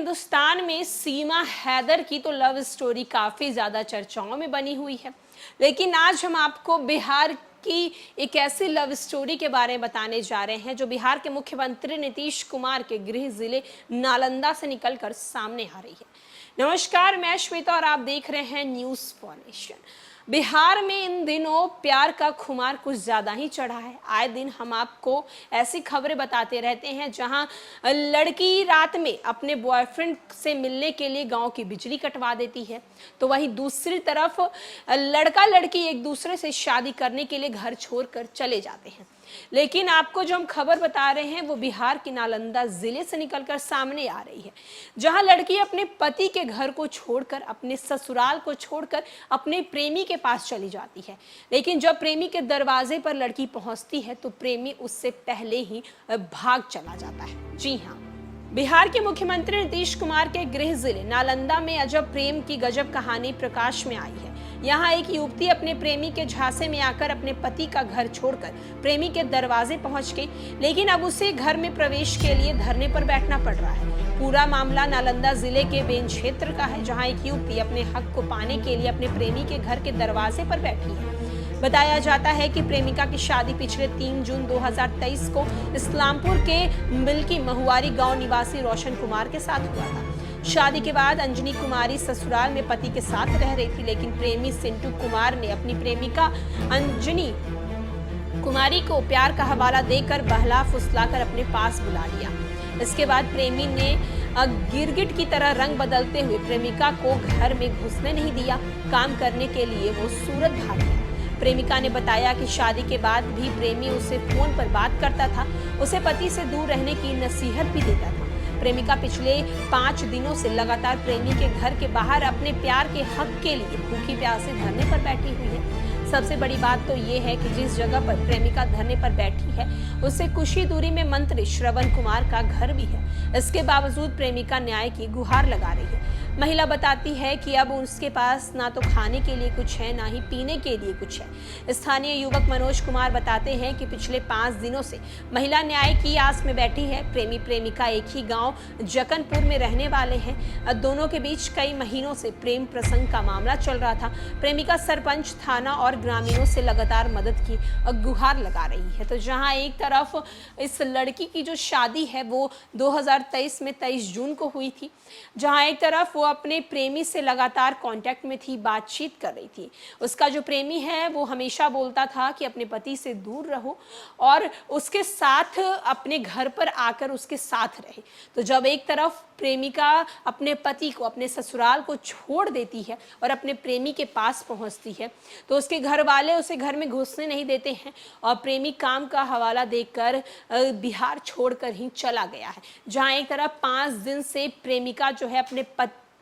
हिंदुस्तान में सीमा हैदर की तो लव स्टोरी काफ़ी ज़्यादा चर्चाओं में बनी हुई है, लेकिन आज हम आपको बिहार की एक ऐसी लव स्टोरी के बारे में बताने जा रहे हैं जो बिहार के मुख्यमंत्री नीतीश कुमार के गृह जिले नालंदा से निकलकर सामने आ रही है। नमस्कार, मैं श्वेता और आप देख रहे हैं न्यूज़ फॉर नेशन। बिहार में इन दिनों प्यार का खुमार कुछ ज़्यादा ही चढ़ा है। आए दिन हम आपको ऐसी खबरें बताते रहते हैं जहां लड़की रात में अपने बॉयफ्रेंड से मिलने के लिए गांव की बिजली कटवा देती है, तो वहीं दूसरी तरफ लड़का लड़की एक दूसरे से शादी करने के लिए घर छोड़कर चले जाते हैं। लेकिन आपको जो हम खबर बता रहे हैं वो बिहार के नालंदा जिले से निकलकर सामने आ रही है, जहां लड़की अपने पति के घर को छोड़कर, अपने ससुराल को छोड़कर अपने प्रेमी के पास चली जाती है। लेकिन जब प्रेमी के दरवाजे पर लड़की पहुंचती है तो प्रेमी उससे पहले ही भाग चला जाता है। जी हाँ, बिहार के मुख्यमंत्री नीतीश कुमार के गृह जिले नालंदा में अजब प्रेम की गजब कहानी प्रकाश में आई है। यहाँ एक युवती अपने प्रेमी के झांसे में आकर अपने पति का घर छोड़कर प्रेमी के दरवाजे पहुंच गई, लेकिन अब उसे घर में प्रवेश के लिए धरने पर बैठना पड़ रहा है। पूरा मामला नालंदा जिले के बेन क्षेत्र का है, जहां एक युवती अपने हक को पाने के लिए अपने प्रेमी के घर के दरवाजे पर बैठी है। बताया जाता है कि प्रेमिका की शादी पिछले 3 जून 2023 को इस्लामपुर के मिल्की महुआरी गांव निवासी रोशन कुमार के साथ हुआ था। शादी के बाद अंजनी कुमारी ससुराल में पति के साथ रह रही थी, लेकिन प्रेमी सिंटू कुमार ने अपनी प्रेमिका अंजनी कुमारी को प्यार का हवाला देकर बहला फुसलाकर अपने पास बुला लिया। इसके बाद प्रेमी ने गिरगिट की तरह रंग बदलते हुए प्रेमिका को घर में घुसने नहीं दिया। काम करने के लिए वो सूरत भाग गया। प्रेमिका ने बताया कि शादी के बाद भी प्रेमी उसे फोन पर बात करता था, उसे पति से दूर रहने की नसीहत भी देता था। प्रेमिका पिछले 5 दिनों से लगातार प्रेमी के घर के बाहर अपने प्यार के हक के लिए भूखी प्यासे धरने पर बैठी हुई है। सबसे बड़ी बात तो ये है कि जिस जगह पर प्रेमिका धरने पर बैठी है उससे कुछ ही दूरी में मंत्री श्रवण कुमार का घर भी है। इसके बावजूद प्रेमिका न्याय की गुहार लगा रही है। महिला बताती है कि अब उसके पास ना तो खाने के लिए कुछ है, ना ही पीने के लिए कुछ है। स्थानीय युवक मनोज कुमार बताते हैं कि पिछले 5 दिनों से महिला न्याय की आस में बैठी है। प्रेमी प्रेमिका एक ही गांव जकनपुर में रहने वाले हैं। दोनों के बीच कई महीनों से प्रेम प्रसंग का मामला चल रहा था। प्रेमिका सरपंच, थाना और ग्रामीणों से लगातार मदद की गुहार लगा रही है। तो जहां एक तरफ इस लड़की की जो शादी है वो 2023 में 23 जून को हुई थी, जहां एक तरफ वो अपने प्रेमी से लगातार कांटेक्ट में थी, बातचीत कर रही थी। उसका जो प्रेमी है वो हमेशा बोलता था कि अपने पति से दूर रहो और उसके साथ अपने घर पर आकर उसके साथ रहे। तो जब एक तरफ प्रेमिका अपने पति को, अपने ससुराल को छोड़ देती है और अपने प्रेमी के पास पहुंचती है, तो उसके घर वाले उसे घर में घुसने नहीं देते हैं और प्रेमी काम का हवाला देकर बिहार छोड़कर ही चला गया है। जहां एक तरफ 5 दिन से प्रेमिका जो है अपने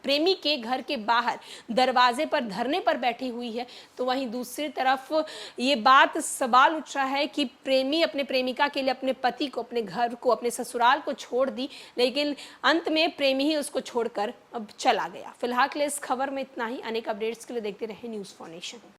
प्रेमी के घर के बाहर दरवाजे पर धरने पर बैठी हुई है, तो वहीं दूसरी तरफ ये बात सवाल उठ रहा है कि प्रेमी अपने प्रेमिका के लिए अपने पति को, अपने घर को, अपने ससुराल को छोड़ दी, लेकिन अंत में प्रेमी ही उसको छोड़कर अब चला गया। फिलहाल के लिए इस खबर में इतना ही। अनेक अपडेट्स के लिए देखते रहे न्यूज़ फॉर नेशन।